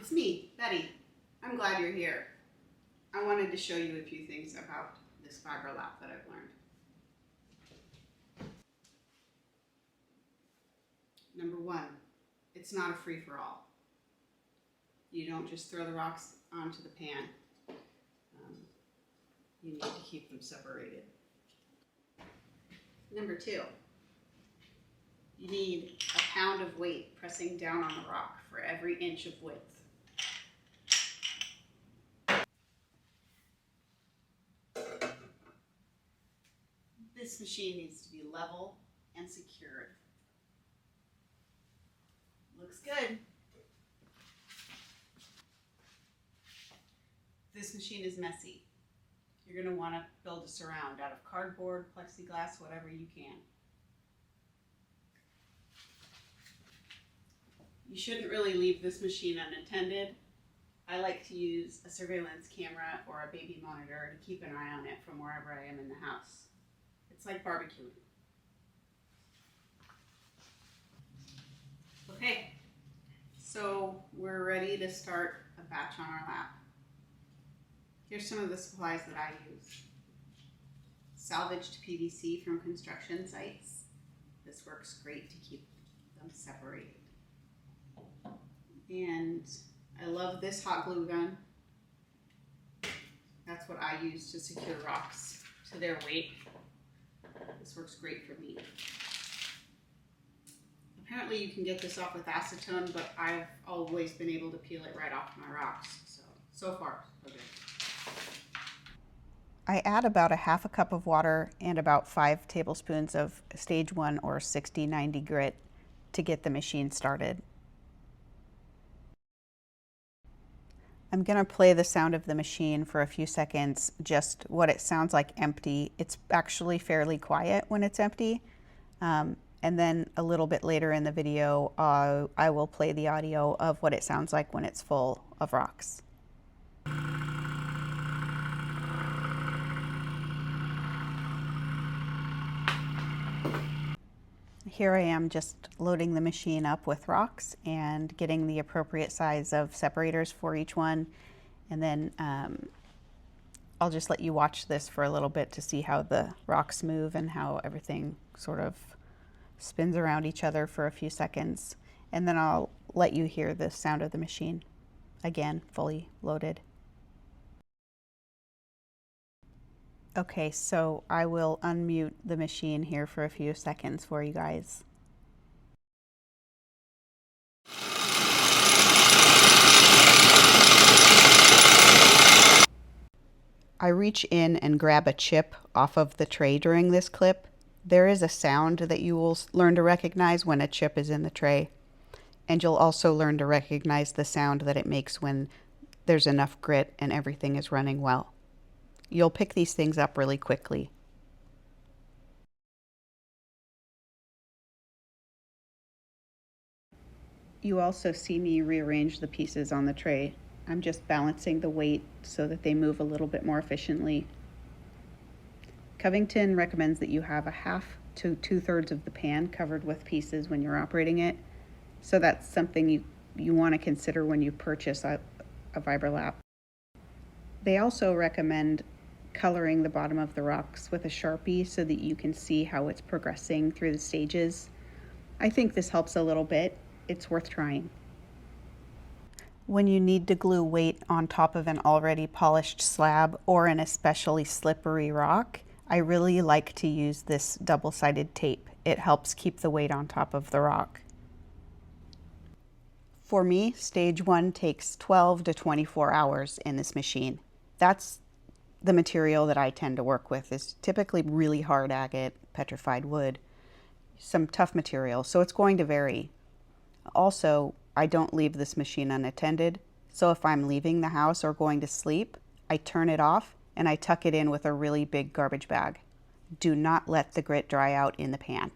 it's me, Betty. I'm glad you're here. I wanted to show you a few things about this Vibra lap that I've learned. Number one, it's not a free-for-all. You don't just throw the rocks onto the pan. You need to keep them separated. Number two, you need a pound of weight pressing down on the rock for every inch of width. This machine needs to be level and secured. Looks good. This machine is messy. You're going to want to build a surround out of cardboard, plexiglass, whatever you can. You shouldn't really leave this machine unattended. I like to use a surveillance camera or a baby monitor to keep an eye on it from wherever I am in the house. It's like barbecuing. Okay, so we're ready to start a batch on our lap. Here's some of the supplies that I use. Salvaged PVC from construction sites. This works great to keep them separated. And I love this hot glue gun. That's what I use to secure rocks to their weight. This works great for me. Apparently you can get this off with acetone, but I've always been able to peel it right off my rocks. So far, so good. I add about a half a cup of water and about 5 tablespoons of stage 1 or 60-90 grit to get the machine started. I'm going to play the sound of the machine for a few seconds, just what it sounds like empty. It's actually fairly quiet when it's empty. And then a little bit later in the video, I will play the audio of what it sounds like when it's full of rocks. Here I am just loading the machine up with rocks and getting the appropriate size of separators for each one. And then I'll just let you watch this for a little bit to see how the rocks move and how everything sort of spins around each other for a few seconds. And then I'll let you hear the sound of the machine, again, fully loaded. Okay, so I will unmute the machine here for a few seconds for you guys. I reach in and grab a chip off of the tray during this clip. There is a sound that you will learn to recognize when a chip is in the tray. And you'll also learn to recognize the sound that it makes when there's enough grit and everything is running well. You'll pick these things up really quickly. You also see me rearrange the pieces on the tray. I'm just balancing the weight so that they move a little bit more efficiently. Covington recommends that you have a half to 2/3 of the pan covered with pieces when you're operating it. So that's something you want to consider when you purchase a Vibra lap. They also recommend coloring the bottom of the rocks with a Sharpie so that you can see how it's progressing through the stages. I think this helps a little bit. It's worth trying. When you need to glue weight on top of an already polished slab or an especially slippery rock, I really like to use this double-sided tape. It helps keep the weight on top of the rock. For me, stage 1 takes 12 to 24 hours in this machine. That's the material that I tend to work with is typically really hard agate, petrified wood, some tough material, so it's going to vary. Also, I don't leave this machine unattended, so if I'm leaving the house or going to sleep, I turn it off and I tuck it in with a really big garbage bag. Do not let the grit dry out in the pan.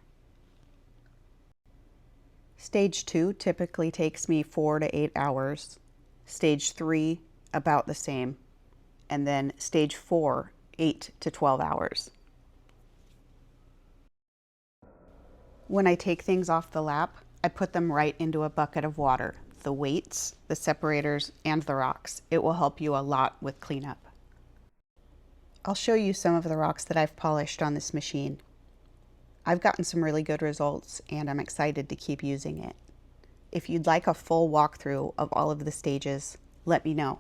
Stage 2 typically takes me 4 to 8 hours. Stage 3, about the same. And then stage 4, 8 to 12 hours. When I take things off the lap, I put them right into a bucket of water. the weights, the separators, and the rocks. It will help you a lot with cleanup. I'll show you some of the rocks that I've polished on this machine. I've gotten some really good results and I'm excited to keep using it. If you'd like a full walkthrough of all of the stages, let me know.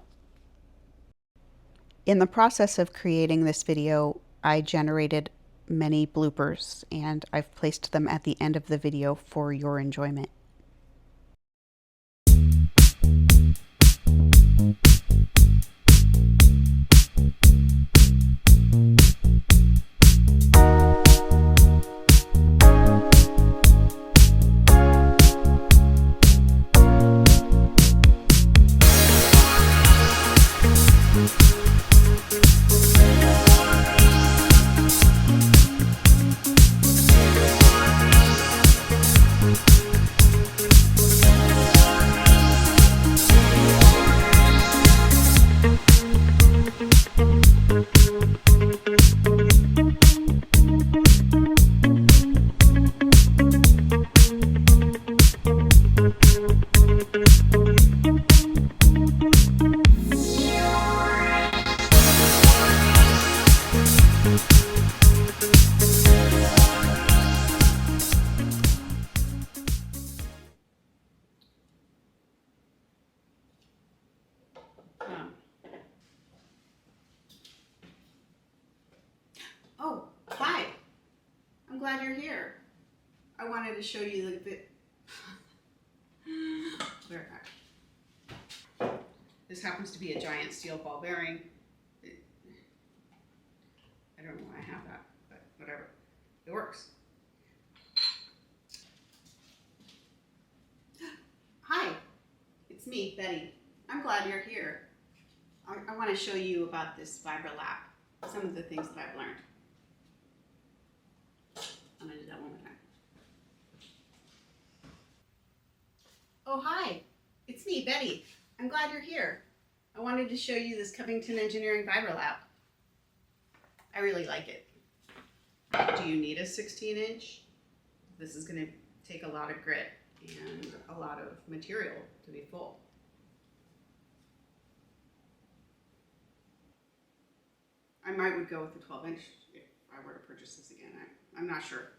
In the process of creating this video, I generated many bloopers and I've placed them at the end of the video for your enjoyment. Oh, hi. I'm glad you're here. I wanted to show you the bit. This happens to be a giant steel ball bearing. I don't know why I have that, but whatever. It works. Hi, it's me, Betty. I'm glad you're here. I want to show you about this Vibra lap, some of the things that I've learned. I'm going to do that one more time. Oh, hi, it's me, Betty. I'm glad you're here. I wanted to show you this Covington Engineering Vibra lap. I really like it. Do you need a 16-inch? This is going to take a lot of grit and a lot of material to be full. I would go with the 12-inch if I were to purchase this again. I'm not sure.